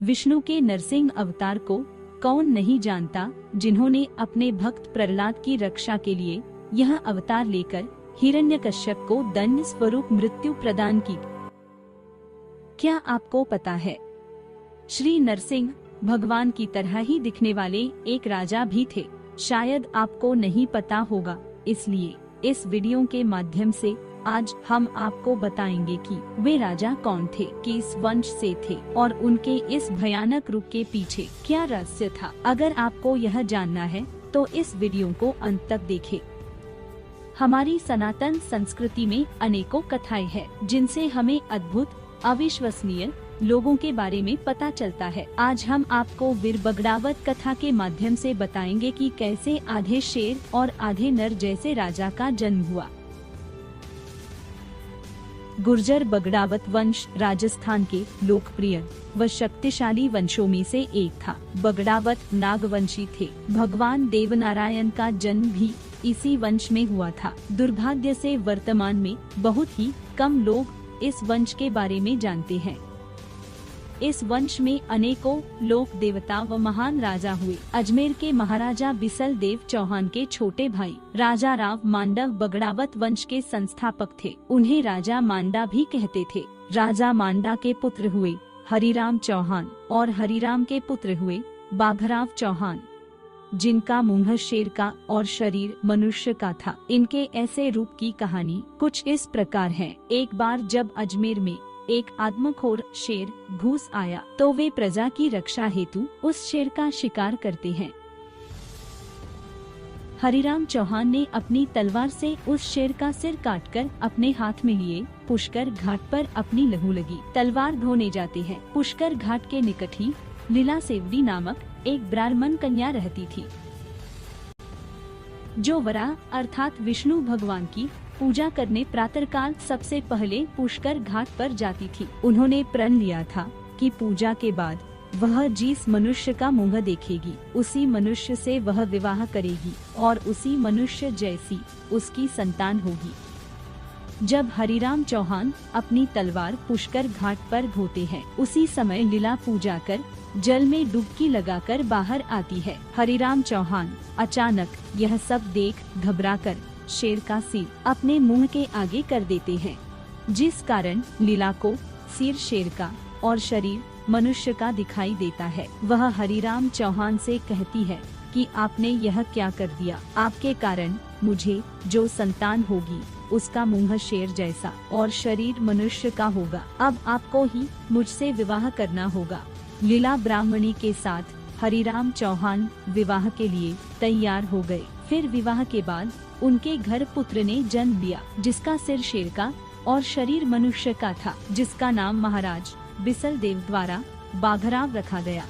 विष्णु के नरसिंह अवतार को कौन नहीं जानता, जिन्होंने अपने भक्त प्रहलाद की रक्षा के लिए यह अवतार लेकर हिरण्यकश्यप को दंड स्वरूप मृत्यु प्रदान की। क्या आपको पता है, श्री नरसिंह भगवान की तरह ही दिखने वाले एक राजा भी थे। शायद आपको नहीं पता होगा, इसलिए इस वीडियो के माध्यम से आज हम आपको बताएंगे कि वे राजा कौन थे, किस वंश से थे और उनके इस भयानक रूप के पीछे क्या रहस्य था। अगर आपको यह जानना है तो इस वीडियो को अंत तक देखें। हमारी सनातन संस्कृति में अनेकों कथाएं हैं, जिनसे हमें अद्भुत अविश्वसनीय लोगों के बारे में पता चलता है। आज हम आपको वीर बगड़ावत कथा के माध्यम से बताएंगे कि कैसे आधे शेर और आधे नर जैसे राजा का जन्म हुआ। गुर्जर बगड़ावत वंश राजस्थान के लोकप्रिय व शक्तिशाली वंशों में से एक था। बगड़ावत नागवंशी थे। भगवान देवनारायण का जन्म भी इसी वंश में हुआ था। दुर्भाग्य से वर्तमान में बहुत ही कम लोग इस वंश के बारे में जानते हैं। इस वंश में अनेकों लोक देवता व महान राजा हुए। अजमेर के महाराजा बिसल देव चौहान के छोटे भाई राजा राव मांडव बगड़ावत वंश के संस्थापक थे। उन्हें राजा मांडा भी कहते थे। राजा मांडा के पुत्र हुए हरिराम चौहान और हरिराम के पुत्र हुए बाघराव चौहान, जिनका मुंह शेर का और शरीर मनुष्य का था। इनके ऐसे रूप की कहानी कुछ इस प्रकार है। एक बार जब अजमेर में एक आदमखोर शेर घुस आया तो वे प्रजा की रक्षा हेतु उस शेर का शिकार करते हैं। हरिराम चौहान ने अपनी तलवार से उस शेर का सिर काटकर अपने हाथ में लिए पुष्कर घाट पर अपनी लहू लगी तलवार धोने जाते हैं। पुष्कर घाट के निकट ही लीला सेवड़ी नामक एक ब्राह्मण कन्या रहती थी, जो वरा अर्थात विष्णु भगवान की पूजा करने प्रातःकाल सबसे पहले पुष्कर घाट पर जाती थी। उन्होंने प्रण लिया था कि पूजा के बाद वह जिस मनुष्य का मुंह देखेगी उसी मनुष्य से वह विवाह करेगी और उसी मनुष्य जैसी उसकी संतान होगी। जब हरिराम चौहान अपनी तलवार पुष्कर घाट पर धोते हैं, उसी समय लीला पूजा कर जल में डुबकी लगाकर बाहर आती है। हरिराम चौहान अचानक यह सब देख घबराकर शेर का सिर अपने मुंह के आगे कर देते हैं, जिस कारण लीला को सिर शेर का और शरीर मनुष्य का दिखाई देता है। वह हरिराम चौहान से कहती है कि आपने यह क्या कर दिया। आपके कारण मुझे जो संतान होगी उसका मुंह शेर जैसा और शरीर मनुष्य का होगा। अब आपको ही मुझसे विवाह करना होगा। लीला ब्राह्मणी के साथ हरिराम चौहान विवाह के लिए तैयार हो गए। फिर विवाह के बाद उनके घर पुत्र ने जन्म लिया, जिसका सिर शेर का और शरीर मनुष्य का था, जिसका नाम महाराज बिसल देव द्वारा बाघराव रखा गया।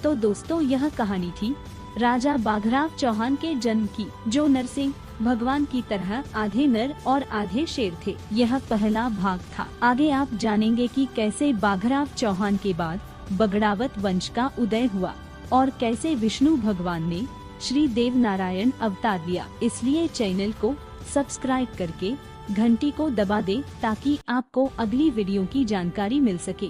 तो दोस्तों, यह कहानी थी राजा बाघराव चौहान के जन्म की, जो नरसिंह भगवान की तरह आधे नर और आधे शेर थे। यह पहला भाग था। आगे आप जानेंगे कि कैसे बाघराव चौहान के बाद बगड़ावत वंश का उदय हुआ और कैसे विष्णु भगवान ने श्री देव नारायण अवतार लिया। इसलिए चैनल को सब्सक्राइब करके घंटी को दबा दे ताकि आपको अगली वीडियो की जानकारी मिल सके।